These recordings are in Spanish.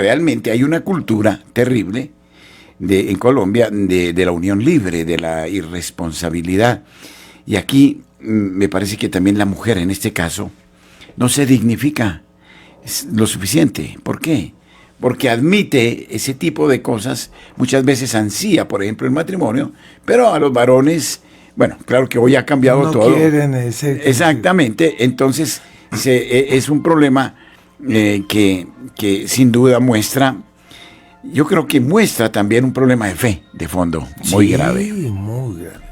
realmente hay una cultura terrible en Colombia de la unión libre, de la irresponsabilidad. Y aquí me parece que también la mujer en este caso no se dignifica lo suficiente. ¿Por qué? Porque admite ese tipo de cosas, muchas veces ansía, por ejemplo, el matrimonio, pero a los varones, bueno, claro que hoy ha cambiado No todo. quieren ese. Exactamente, entonces es un problema que sin duda muestra, yo creo que muestra también un problema de fe de fondo muy grave. Sí, muy grave.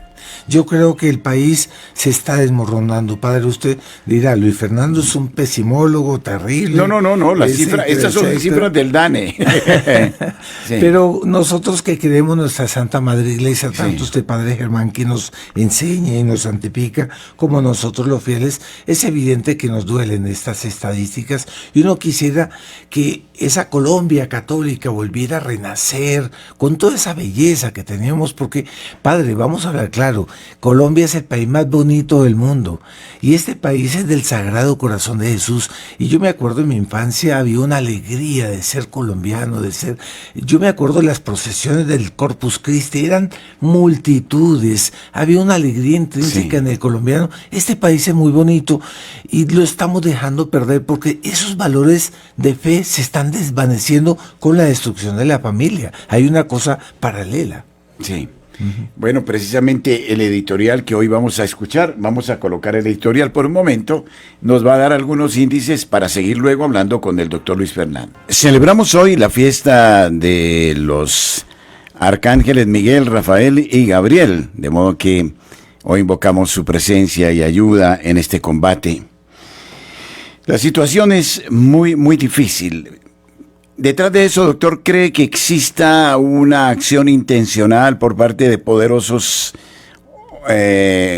Yo creo que el país se está desmoronando. Padre, usted dirá, Luis Fernando es un pesimólogo terrible. No, las cifras, estas son cifras del DANE. Sí. Pero nosotros que queremos nuestra Santa Madre Iglesia, tanto Sí. usted, Padre Germán, que nos enseña y nos santifica, como nosotros los fieles, es evidente que nos duelen estas estadísticas y uno quisiera que esa Colombia católica volviera a renacer con toda esa belleza que teníamos, porque, Padre, vamos a hablar claro, Colombia es el país más bonito del mundo y este país es del Sagrado Corazón de Jesús. Y yo me acuerdo en mi infancia había una alegría de ser colombiano, yo me acuerdo de las procesiones del Corpus Christi, eran multitudes, había una alegría intrínseca en el colombiano. Este país es muy bonito y lo estamos dejando perder porque esos valores de fe se están desvaneciendo con la destrucción de la familia. Hay una cosa paralela. Sí. Bueno, precisamente el editorial que hoy vamos a escuchar, vamos a colocar el editorial por un momento, nos va a dar algunos índices para seguir luego hablando con el doctor Luis Fernando. Celebramos hoy la fiesta de los arcángeles Miguel, Rafael y Gabriel, de modo que hoy invocamos su presencia y ayuda en este combate. La situación es muy, muy difícil. Detrás de eso, doctor, ¿cree que exista una acción intencional por parte de poderosos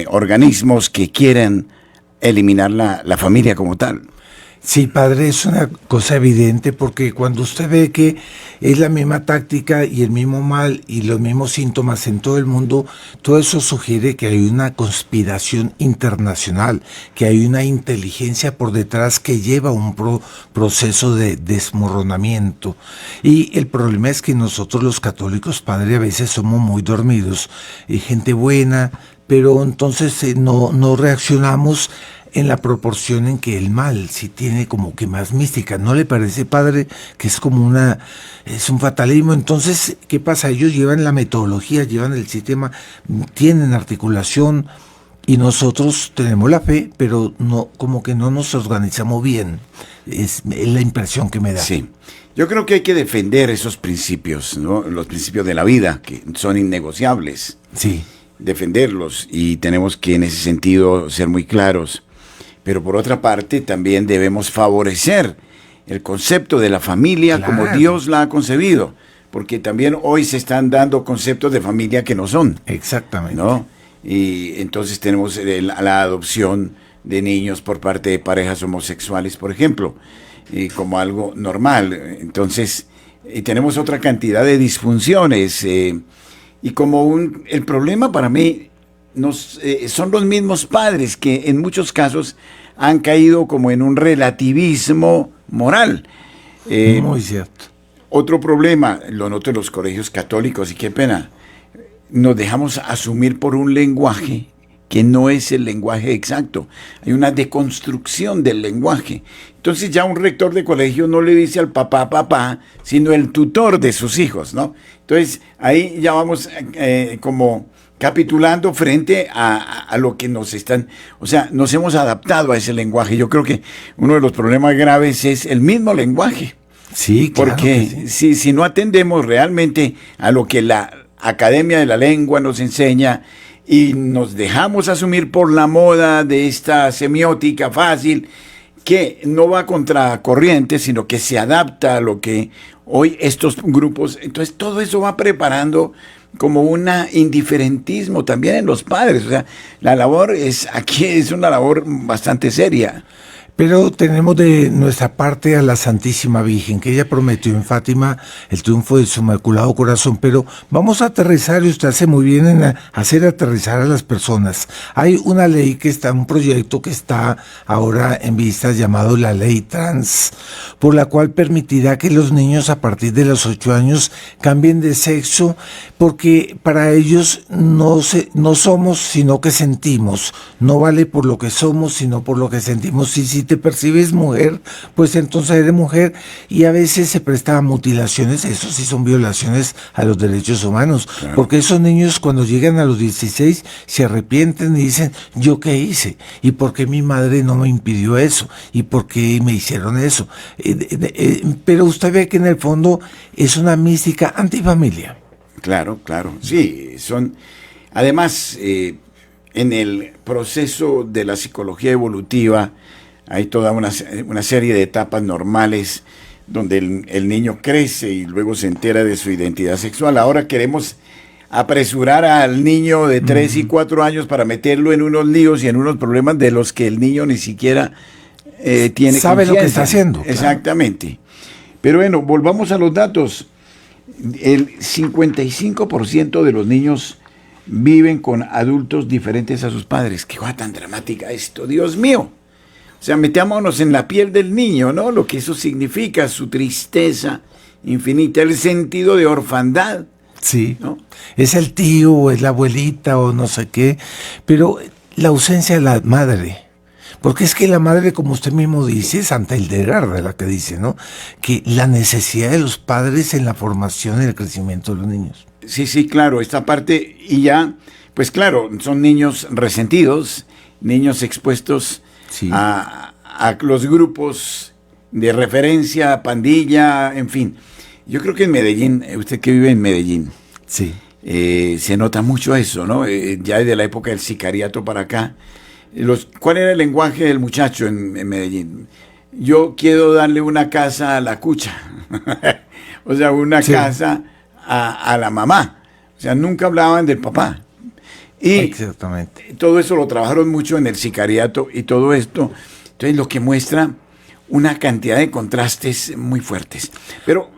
organismos que quieren eliminar la familia como tal? Sí, padre, es una cosa evidente porque cuando usted ve que es la misma táctica y el mismo mal y los mismos síntomas en todo el mundo, todo eso sugiere que hay una conspiración internacional, que hay una inteligencia por detrás que lleva un proceso de desmoronamiento. Y el problema es que nosotros los católicos, padre, a veces somos muy dormidos, gente buena, pero entonces no reaccionamos en la proporción en que el mal sí tiene como que más mística. ¿No le parece, padre, que es como es un fatalismo? Entonces, ¿qué pasa? Ellos llevan la metodología, llevan el sistema, tienen articulación y nosotros tenemos la fe, pero no, como que no nos organizamos bien. Es la impresión que me da. Sí. Yo creo que hay que defender esos principios, ¿no? Los principios de la vida, que son innegociables. Sí. Defenderlos, y tenemos que en ese sentido ser muy claros. Pero por otra parte también debemos favorecer el concepto de la familia, claro, como Dios la ha concebido, porque también hoy se están dando conceptos de familia que no son. Exactamente. ¿No? Y entonces tenemos la adopción de niños por parte de parejas homosexuales, por ejemplo, como algo normal. Entonces, tenemos otra cantidad de disfunciones, y como el problema para mí son los mismos padres que en muchos casos han caído como en un relativismo moral. Muy cierto. Otro problema, lo noto en los colegios católicos, y qué pena, nos dejamos asumir por un lenguaje que no es el lenguaje exacto. Hay una deconstrucción del lenguaje. Entonces ya un rector de colegio no le dice al papá, sino el tutor de sus hijos, ¿no? Entonces ahí ya vamos como capitulando frente a lo que nos están, o sea, nos hemos adaptado a ese lenguaje. Yo creo que uno de los problemas graves es el mismo lenguaje. Sí, claro. Porque si no atendemos realmente a lo que la Academia de la Lengua nos enseña y nos dejamos asumir por la moda de esta semiótica fácil, que no va contracorriente, sino que se adapta a lo que hoy estos grupos, entonces todo eso va preparando como un indiferentismo también en los padres. O sea, la labor aquí es una labor bastante seria. Pero tenemos de nuestra parte a la Santísima Virgen, que ella prometió en Fátima el triunfo de su Inmaculado Corazón, pero vamos a aterrizar, y usted hace muy bien en hacer aterrizar a las personas. Hay una ley un proyecto que está ahora en vistas llamado la Ley Trans, por la cual permitirá que los niños a partir de los 8 años cambien de sexo, porque para ellos no somos, sino que sentimos. No vale por lo que somos, sino por lo que sentimos. Si te percibes mujer, pues entonces eres mujer, y a veces se presta a mutilaciones. Eso sí son violaciones a los derechos humanos, claro. Porque esos niños cuando llegan a los 16 se arrepienten y dicen, ¿yo qué hice? ¿Y por qué mi madre no me impidió eso? ¿Y por qué me hicieron eso? Pero usted ve que en el fondo es una mística antifamilia. Claro, claro, sí, además, en el proceso de la psicología evolutiva hay toda una serie de etapas normales donde el niño crece y luego se entera de su identidad sexual. Ahora queremos apresurar al niño de 3 y 4 años para meterlo en unos líos y en unos problemas de los que el niño ni siquiera tiene sabe lo que está haciendo. Exactamente. Claro. Pero bueno, volvamos a los datos. El 55% de los niños viven con adultos diferentes a sus padres. Qué cosa tan dramática esto, Dios mío. O sea, metámonos en la piel del niño, ¿no? Lo que eso significa, su tristeza infinita, el sentido de orfandad. Sí, ¿no? Es el tío, o es la abuelita, o no sé qué, pero la ausencia de la madre. Porque es que la madre, como usted mismo dice, Santa Hildegarda la que dice, ¿no? Que la necesidad de los padres en la formación y el crecimiento de los niños. Sí, sí, claro, esta parte, y ya, pues claro, son niños resentidos, niños expuestos sí. a los grupos de referencia, pandilla, en fin. Yo creo que en Medellín, usted que vive en Medellín, sí. Se nota mucho eso, ¿no? Ya desde la época del sicariato para acá. ¿Cuál era el lenguaje del muchacho en Medellín? Yo quiero darle una casa a la cucha, o sea, una sí. casa a la mamá, o sea, nunca hablaban del papá. Y exactamente. Todo eso lo trabajaron mucho en el sicariato y todo esto, entonces lo que muestra una cantidad de contrastes muy fuertes. Pero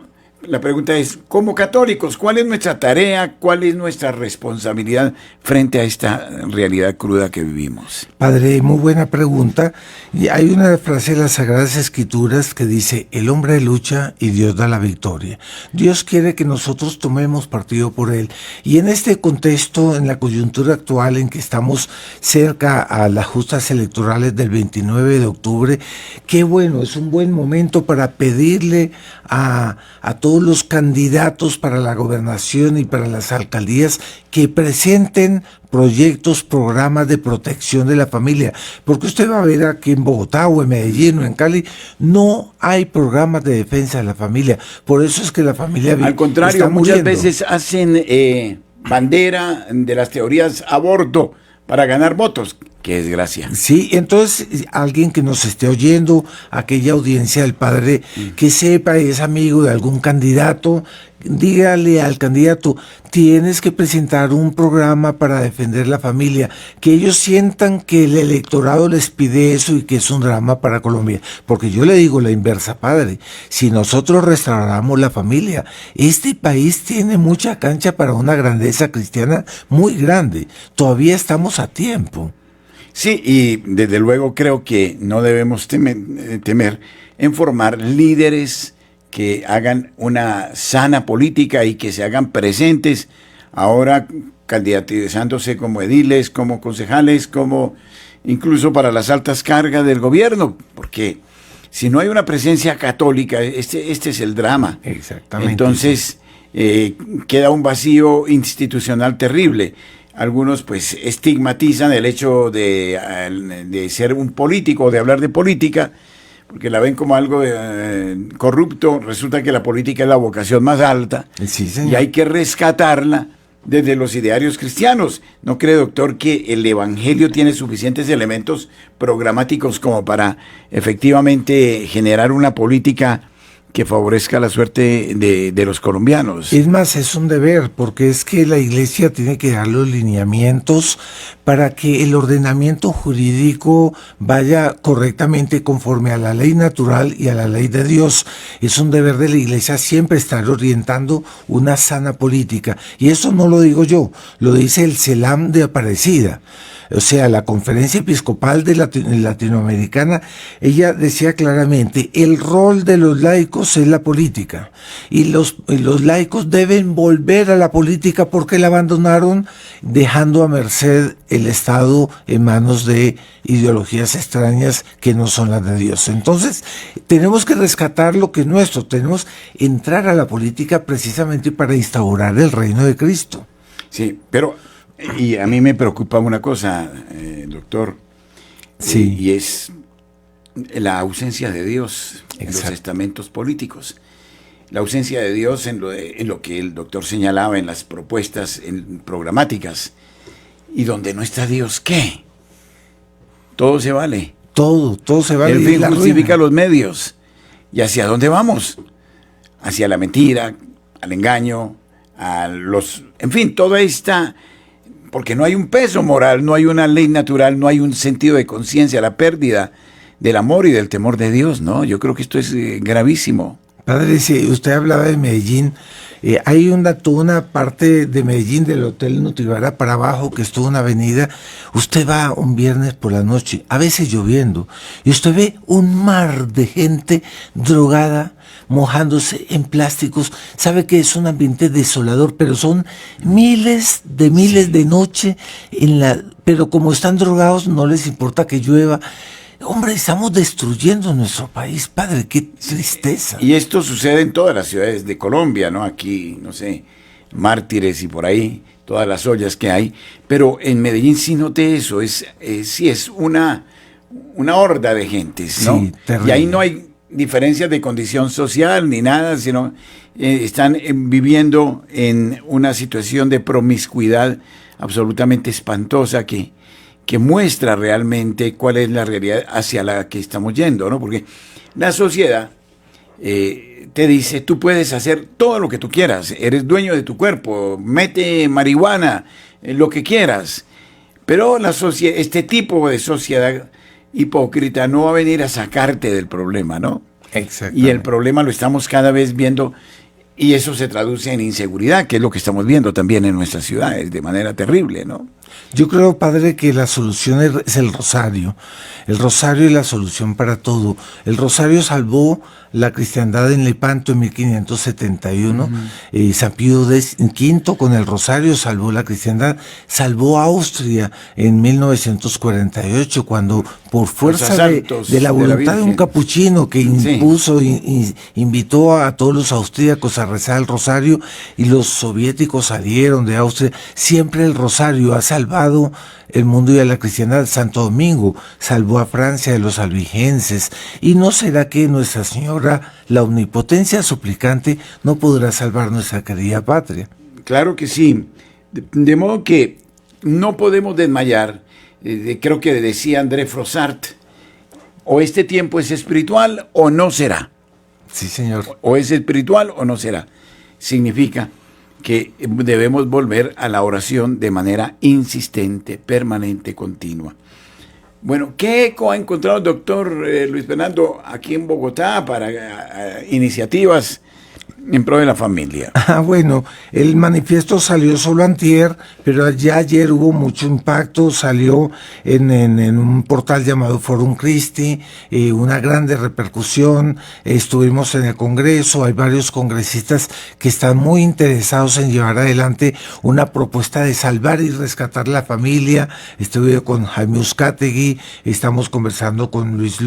la pregunta es, como católicos, ¿cuál es nuestra tarea? ¿Cuál es nuestra responsabilidad frente a esta realidad cruda que vivimos? Padre, muy buena pregunta. Y hay una frase de las Sagradas Escrituras que dice, el hombre lucha y Dios da la victoria. Dios quiere que nosotros tomemos partido por Él. Y en este contexto, en la coyuntura actual en que estamos cerca a las justas electorales del 29 de octubre, qué bueno, es un buen momento para pedirle a todos los candidatos para la gobernación y para las alcaldías que presenten proyectos, programas de protección de la familia, porque usted va a ver aquí en Bogotá o en Medellín o en Cali, no hay programas de defensa de la familia, por eso es que la familia al contrario, muchas veces hacen bandera de las teorías aborto para ganar votos. Qué desgracia. Sí, entonces alguien que nos esté oyendo, aquella audiencia del padre, que sepa, es amigo de algún candidato, dígale al candidato, tienes que presentar un programa para defender la familia, que ellos sientan que el electorado les pide eso y que es un drama para Colombia. Porque yo le digo la inversa, padre, si nosotros restauramos la familia, este país tiene mucha cancha para una grandeza cristiana muy grande, todavía estamos a tiempo. Sí, y desde luego creo que no debemos temer en formar líderes que hagan una sana política y que se hagan presentes ahora candidatizándose como ediles, como concejales, como incluso para las altas cargas del gobierno, porque si no hay una presencia católica, este es el drama. Exactamente. Entonces queda un vacío institucional terrible. Algunos pues estigmatizan el hecho de ser un político, de hablar de política, porque la ven como algo corrupto. Resulta que la política es la vocación más alta, sí, señor. Y hay que rescatarla desde los idearios cristianos. ¿No cree, doctor, que el evangelio tiene suficientes elementos programáticos como para efectivamente generar una política que favorezca la suerte de los colombianos. Es más, es un deber, porque es que la Iglesia tiene que dar los lineamientos para que el ordenamiento jurídico vaya correctamente conforme a la ley natural y a la ley de Dios. Es un deber de la Iglesia siempre estar orientando una sana política. Y eso no lo digo yo, lo dice el CELAM de Aparecida. O sea, la Conferencia Episcopal de Latinoamericana, ella decía claramente, el rol de los laicos es la política, y los laicos deben volver a la política porque la abandonaron, dejando a merced el Estado en manos de ideologías extrañas que no son las de Dios. Entonces, tenemos que rescatar lo que es nuestro, tenemos que entrar a la política precisamente para instaurar el reino de Cristo. Sí, pero... Y a mí me preocupa una cosa, doctor, sí. Y es la ausencia de Dios en Exacto. los estamentos políticos. La ausencia de Dios en lo que el doctor señalaba en las propuestas programáticas. Y donde no está Dios, ¿qué? Todo se vale. Todo se vale. El fin justifica los medios. ¿Y hacia dónde vamos? Hacia la mentira, al engaño, en fin, toda esta... Porque no hay un peso moral, no hay una ley natural, no hay un sentido de conciencia, la pérdida del amor y del temor de Dios, ¿no? Yo creo que esto es gravísimo. Padre, si usted hablaba de Medellín, hay toda una parte de Medellín, del Hotel Nutibara para abajo, que es toda una avenida. Usted va un viernes por la noche, a veces lloviendo, y usted ve un mar de gente drogada, mojándose en plásticos. Sabe que es un ambiente desolador, pero son miles de noche, pero como están drogados no les importa que llueva. Hombre, estamos destruyendo nuestro país, padre, qué tristeza. Y esto sucede en todas las ciudades de Colombia, ¿no? Aquí, no sé, Mártires y por ahí, todas las ollas que hay. Pero en Medellín sí noté eso, sí es una horda de gentes, ¿no? Sí, terrible. Y ahí no hay diferencias de condición social ni nada, sino están viviendo en una situación de promiscuidad absolutamente espantosa que muestra realmente cuál es la realidad hacia la que estamos yendo, ¿no? Porque la sociedad te dice, tú puedes hacer todo lo que tú quieras, eres dueño de tu cuerpo, mete marihuana, lo que quieras, pero este tipo de sociedad hipócrita no va a venir a sacarte del problema, ¿no? Exacto. Y el problema lo estamos cada vez viendo, y eso se traduce en inseguridad, que es lo que estamos viendo también en nuestras ciudades, de manera terrible, ¿no? Yo creo, padre, que la solución es el rosario. El rosario es la solución para todo. El rosario salvó la cristiandad en Lepanto en 1571. San Pío V con el rosario salvó la cristiandad. Salvó a Austria en 1948, cuando por fuerza de la voluntad de un capuchino que impuso, invitó a todos los austríacos a rezar el rosario, y los soviéticos salieron de Austria. Siempre el rosario ha salvado el mundo y a la cristiandad. Santo Domingo salvó a Francia de los albigenses. ¿Y no será que Nuestra Señora, la omnipotencia suplicante, no podrá salvar nuestra querida patria? Claro que sí. De modo que no podemos desmayar. Creo que decía André Frossart, o este tiempo es espiritual o no será. Sí, señor. O es espiritual o no será. Significa que debemos volver a la oración de manera insistente, permanente, continua. Bueno, ¿qué eco ha encontrado el doctor Luis Fernando aquí en Bogotá para iniciativas en pro de la familia? Bueno, el manifiesto salió solo antier, pero ya ayer hubo mucho impacto. Salió en un portal llamado Forum Christi, una grande repercusión. Estuvimos en el Congreso, hay varios congresistas que están muy interesados en llevar adelante una propuesta de salvar y rescatar la familia. Estuve con Jaime Uzcategui, estamos conversando con Luis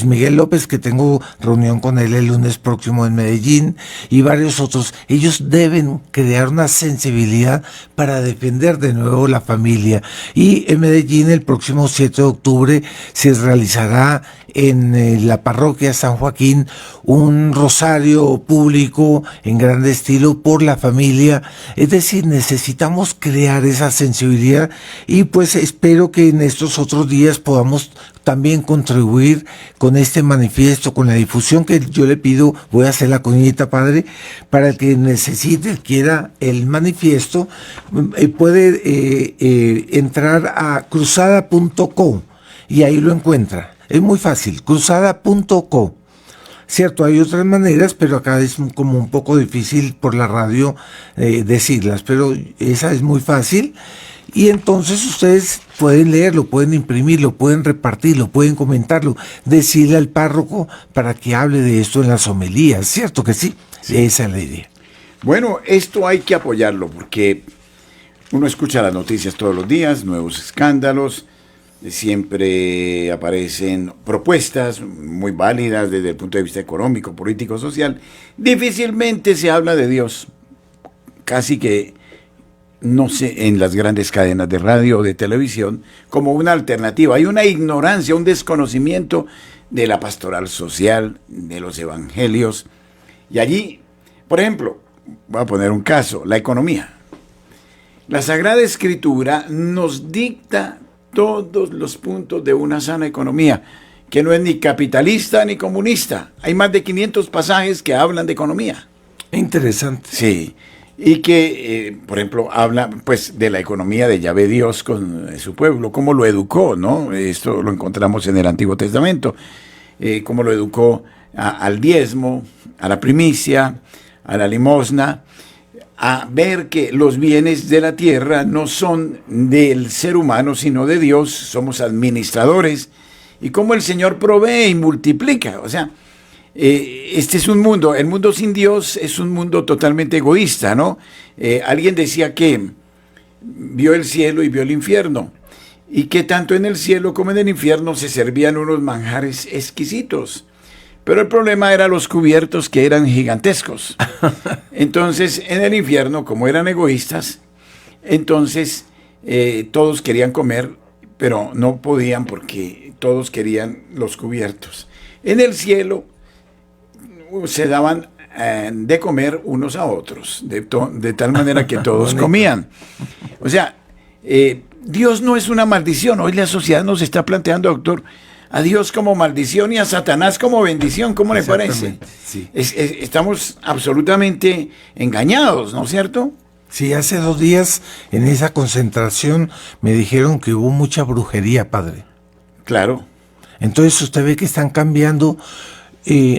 Miguel López, que tengo reunión con él el lunes próximo en Medellín, y varios otros. Ellos deben crear una sensibilidad para defender de nuevo la familia. Y en Medellín el próximo 7 de octubre se realizará en la parroquia San Joaquín un rosario público en gran estilo por la familia. Es decir, necesitamos crear esa sensibilidad y pues espero que en estos otros días podamos también contribuir con este manifiesto, con la difusión que yo le pido. Voy a hacer la coñita, padre, para el que necesite, quiera el manifiesto, puede entrar a cruzada.co y ahí lo encuentra. Es muy fácil, cruzada.co. Cierto, hay otras maneras, pero acá es como un poco difícil por la radio decirlas, pero esa es muy fácil. Y entonces ustedes pueden leerlo, pueden imprimirlo, pueden repartirlo, pueden comentarlo, decirle al párroco para que hable de esto en las homilías, ¿cierto que sí? Sí. Esa es la idea. Bueno, esto hay que apoyarlo porque uno escucha las noticias todos los días, nuevos escándalos, siempre aparecen propuestas muy válidas desde el punto de vista económico, político, social. Difícilmente se habla de Dios, casi que no sé, en las grandes cadenas de radio o de televisión, como una alternativa. Hay una ignorancia, un desconocimiento de la pastoral social, de los evangelios. Y allí, por ejemplo, voy a poner un caso, la economía. La Sagrada Escritura nos dicta todos los puntos de una sana economía, que no es ni capitalista ni comunista. Hay más de 500 pasajes que hablan de economía. Interesante. Sí. Y que, por ejemplo, habla pues de la economía de Yahvé Dios con su pueblo, cómo lo educó, ¿no? Esto lo encontramos en el Antiguo Testamento, cómo lo educó al diezmo, a la primicia, a la limosna, a ver que los bienes de la tierra no son del ser humano, sino de Dios, somos administradores, y cómo el Señor provee y multiplica, o sea, este es un mundo, el mundo sin Dios es un mundo totalmente egoísta, ¿no? Alguien decía que vio el cielo y vio el infierno, y que tanto en el cielo como en el infierno se servían unos manjares exquisitos, pero el problema era los cubiertos, que eran gigantescos. Entonces, en el infierno, como eran egoístas, entonces todos querían comer, pero no podían porque todos querían los cubiertos. En el cielo se daban de comer unos a otros, de tal manera que todos comían. O sea, Dios no es una maldición. Hoy la sociedad nos está planteando, doctor, a Dios como maldición y a Satanás como bendición. ¿Cómo le parece? Sí. Estamos absolutamente engañados, ¿no es cierto? Sí, hace 2 días en esa concentración me dijeron que hubo mucha brujería, padre. Claro. Entonces usted ve que están cambiando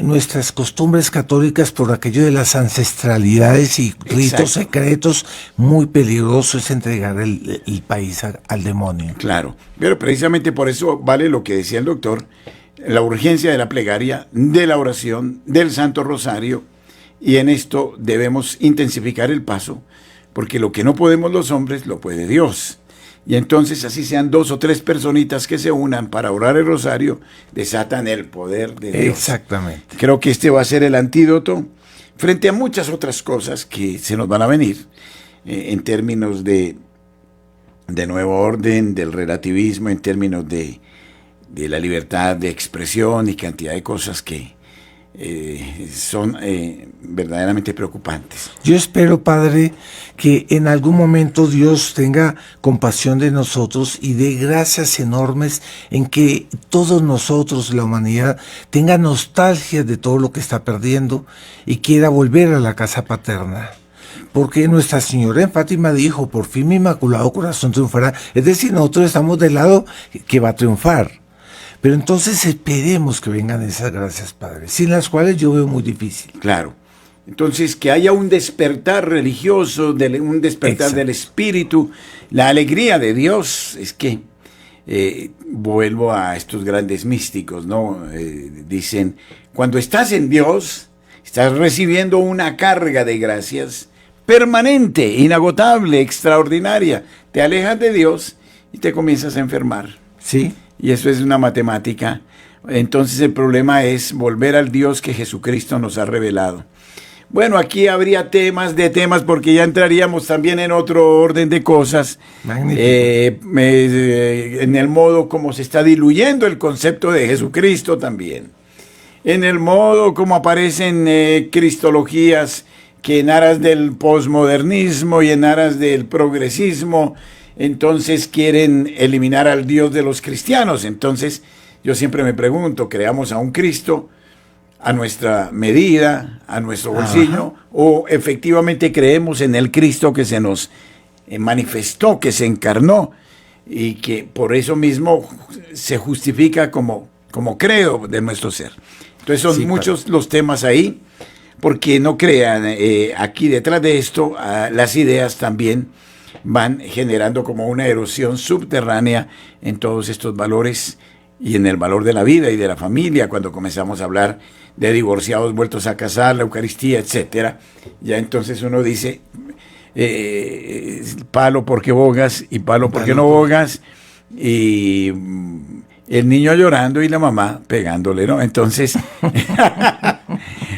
nuestras costumbres católicas por aquello de las ancestralidades y ritos secretos. Muy peligroso es entregar el país al demonio. Claro, pero precisamente por eso vale lo que decía el doctor, la urgencia de la plegaria, de la oración, del Santo Rosario, y en esto debemos intensificar el paso, porque lo que no podemos los hombres, lo puede Dios. Y entonces, así sean 2 o 3 personitas que se unan para orar el rosario, desatan el poder de Dios. Exactamente. Creo que este va a ser el antídoto frente a muchas otras cosas que se nos van a venir en términos de nuevo orden, del relativismo, en términos de la libertad de expresión y cantidad de cosas que son verdaderamente preocupantes. Yo espero, Padre, que en algún momento Dios tenga compasión de nosotros y dé gracias enormes en que todos nosotros, la humanidad, tenga nostalgia de todo lo que está perdiendo y quiera volver a la casa paterna. Porque Nuestra Señora en Fátima dijo, por fin mi Inmaculado Corazón triunfará. Es decir, nosotros estamos del lado que va a triunfar. Pero entonces esperemos que vengan esas gracias, Padre, sin las cuales yo veo muy difícil. Claro. Entonces, que haya un despertar religioso, un despertar del espíritu, la alegría de Dios. Es que vuelvo a estos grandes místicos, ¿no? Dicen, cuando estás en Dios, estás recibiendo una carga de gracias permanente, inagotable, extraordinaria. Te alejas de Dios y te comienzas a enfermar. Sí. Y eso es una matemática. Entonces el problema es volver al Dios que Jesucristo nos ha revelado. Bueno, aquí habría temas de temas porque ya entraríamos también en otro orden de cosas. Magnífico. En el modo como se está diluyendo el concepto de Jesucristo también. En el modo como aparecen cristologías que en aras del posmodernismo y en aras del progresismo, entonces quieren eliminar al Dios de los cristianos. Entonces, yo siempre me pregunto, ¿creamos a un Cristo a nuestra medida, a nuestro bolsillo, o efectivamente creemos en el Cristo que se nos manifestó, que se encarnó y que por eso mismo se justifica como credo de nuestro ser? Entonces son muchos los temas ahí, porque no crean, aquí detrás de esto las ideas también van generando como una erosión subterránea en todos estos valores y en el valor de la vida y de la familia. Cuando comenzamos a hablar de divorciados vueltos a casar, la Eucaristía, etcétera, ya entonces uno dice, palo porque bogas y palo porque no bogas, y el niño llorando y la mamá pegándole, ¿no? Entonces,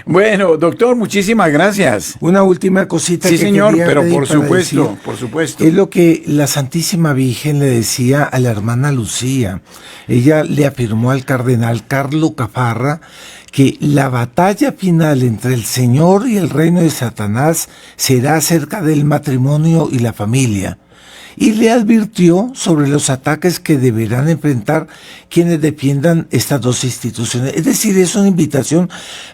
bueno, doctor, muchísimas gracias. Una última cosita. Sí, que señor, quería pero decir, por supuesto. es lo que la Santísima Virgen le decía a la hermana Lucía. Ella le afirmó al cardenal Carlo Cafarra que la batalla final entre el Señor y el reino de Satanás será acerca del matrimonio y la familia. Y le advirtió sobre los ataques que deberán enfrentar quienes defiendan estas dos instituciones. Es decir, es una invitación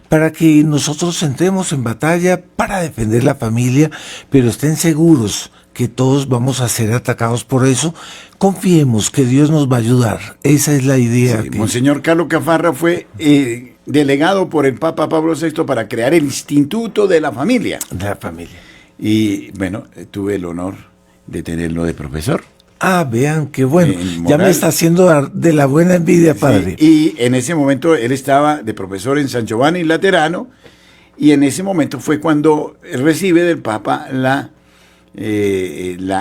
para que nosotros entremos en batalla para defender la familia, pero estén seguros que todos vamos a ser atacados por eso. Confiemos que Dios nos va a ayudar. Esa es la idea. Sí, Monseñor Carlos Cafarra fue delegado por el Papa Pablo VI para crear el Instituto de la Familia. De la familia. Y bueno, tuve el honor de tenerlo de profesor. Vean, qué bueno. Ya me está haciendo de la buena envidia, padre. Sí, y en ese momento él estaba de profesor en San Giovanni Laterano, y en ese momento fue cuando recibe del Papa la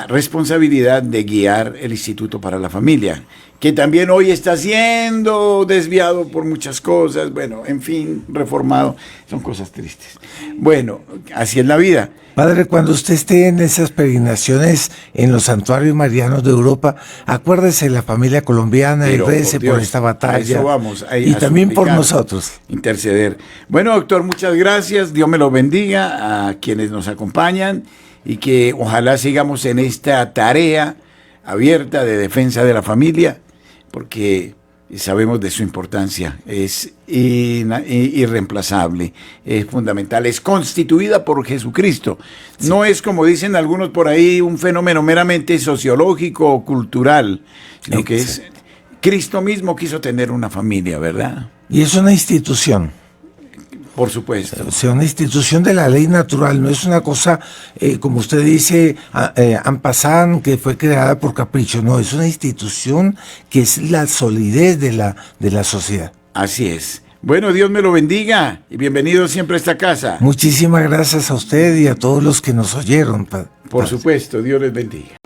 responsabilidad de guiar el Instituto para la Familia, que también hoy está siendo desviado por muchas cosas, bueno, en fin, reformado, son cosas tristes. Bueno, así es la vida. Padre, cuando usted esté en esas peregrinaciones en los santuarios marianos de Europa, acuérdese de la familia colombiana. Pero, y récese por esta batalla. A eso vamos, y también por nosotros. Interceder. Bueno, doctor, muchas gracias. Dios me lo bendiga a quienes nos acompañan y que ojalá sigamos en esta tarea abierta de defensa de la familia, porque sabemos de su importancia, es irreemplazable, es fundamental, es constituida por Jesucristo. Sí. No es, como dicen algunos por ahí, un fenómeno meramente sociológico o cultural, sino que es Cristo mismo quiso tener una familia, ¿verdad? Y es una institución. Por supuesto. O sea, una institución de la ley natural, no es una cosa, como usted dice, en passant, que fue creada por capricho, no, es una institución que es la solidez de la sociedad. Así es. Bueno, Dios me lo bendiga y bienvenido siempre a esta casa. Muchísimas gracias a usted y a todos los que nos oyeron. Por supuesto, Dios les bendiga.